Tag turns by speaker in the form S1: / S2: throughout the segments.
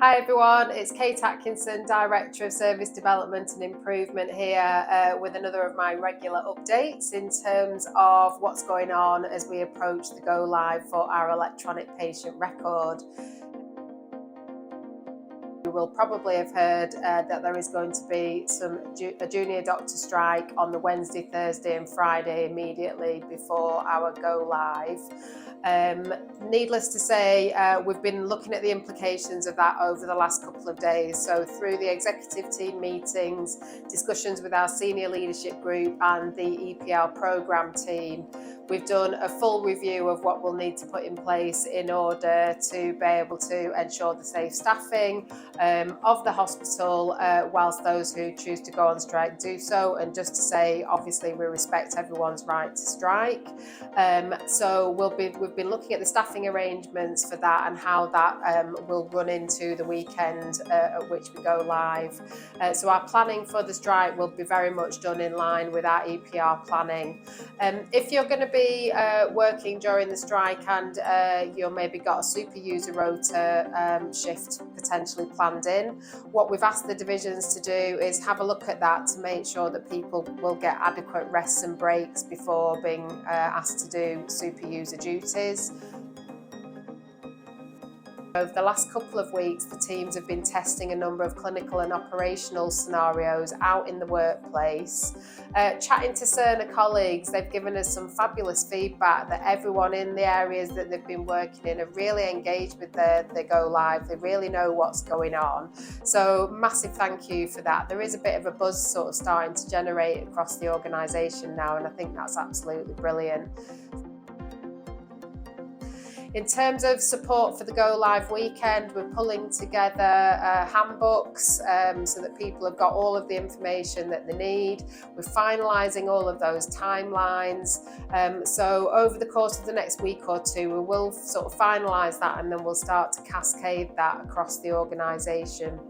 S1: Hi everyone, it's Kate Atkinson, Director of Service Development and Improvement here with another of my regular updates in terms of what's going on as we approach the go live for our electronic patient record. You will probably have heard that there is going to be a junior doctor strike on the Wednesday, Thursday and Friday immediately before our go live. Needless to say, we've been looking at the implications of that over the last couple of days. So through the executive team meetings, discussions with our senior leadership group and the ePR programme team, we've done a full review of what we'll need to put in place in order to be able to ensure the safe staffing of the hospital whilst those who choose to go on strike do so. And just to say, obviously we respect everyone's right to strike. So we've been looking at the staffing arrangements for that and how that will run into the weekend at which we go live. So our planning for the strike will be very much done in line with our ePR planning. If you're going to be working during the strike and you've maybe got a super user rota shift potentially planned in, what we've asked the divisions to do is have a look at that to make sure that people will get adequate rests and breaks before being asked to do super user duties. Over the last couple of weeks, the teams have been testing a number of clinical and operational scenarios out in the workplace. Chatting to Cerner colleagues, they've given us some fabulous feedback that everyone in the areas that they've been working in are really engaged with their go live. They really know what's going on. So massive thank you for that. There is a bit of a buzz sort of starting to generate across the organisation now, and I think that's absolutely brilliant. In terms of support for the Go Live weekend, we're pulling together handbooks so that people have got all of the information that they need. We're finalising all of those timelines. So over the course of the next week or two, we will sort of finalise that and then we'll start to cascade that across the organisation.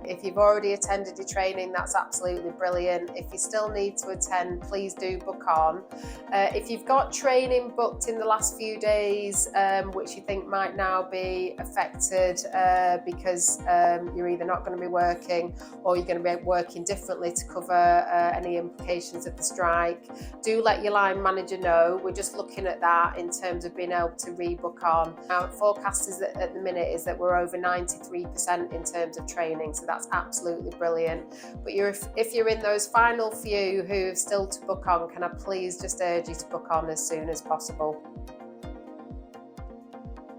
S1: If you've already attended your training, that's absolutely brilliant. If you still need to attend, please do book on. If you've got training booked in the last few days, which you think might now be affected because you're either not going to be working or you're going to be working differently to cover any implications of the strike, do let your line manager know. We're just looking at that in terms of being able to rebook on. Our forecast is that at the minute is that we're over 93% in terms of training, so that's absolutely brilliant. But if you're in those final few who have still to book on, can I please just urge you to book on as soon as possible.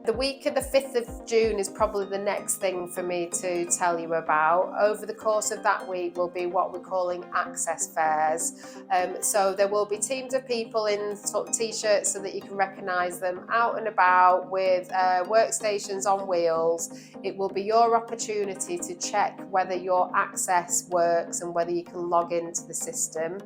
S1: The week of the 5th of June is probably the next thing for me to tell you about. Over the course of that week will be what we're calling access fairs. So there will be teams of people in sort of t-shirts so that you can recognise them out and about with workstations on wheels. It will be your opportunity to check whether your access works and whether you can log into the system.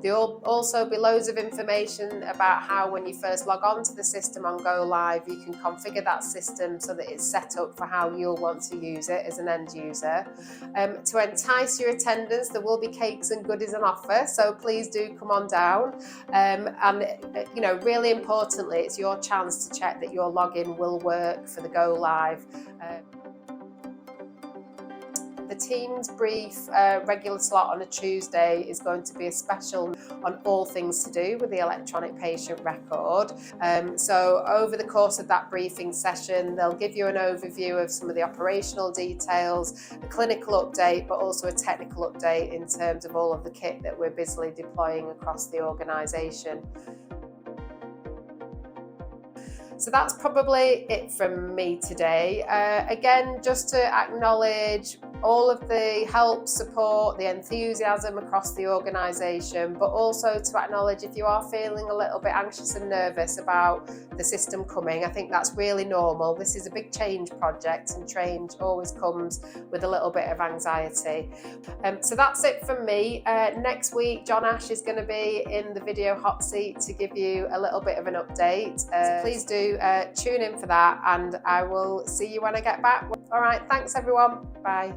S1: There will also be loads of information about how when you first log on to the system on Go Live, you can configure that system so that it's set up for how you'll want to use it as an end user. To entice your attendance, there will be cakes and goodies on offer, so please do come on down. And really importantly, it's your chance to check that your login will work for the Go Live. The Teams brief regular slot on a Tuesday is going to be a special on all things to do with the electronic patient record. So over the course of that briefing session, they'll give you an overview of some of the operational details, a clinical update, but also a technical update in terms of all of the kit that we're busily deploying across the organisation. So that's probably it from me today. Again, just to acknowledge all of the help, support, the enthusiasm across the organisation, but also to acknowledge if you are feeling a little bit anxious and nervous about the system coming. I think that's really normal. This is a big change project and change always comes with a little bit of anxiety. So that's it from me. Next week, John Ash is going to be in the video hot seat to give you a little bit of an update. So please do tune in for that and I will see you when I get back. All right, thanks everyone. Bye.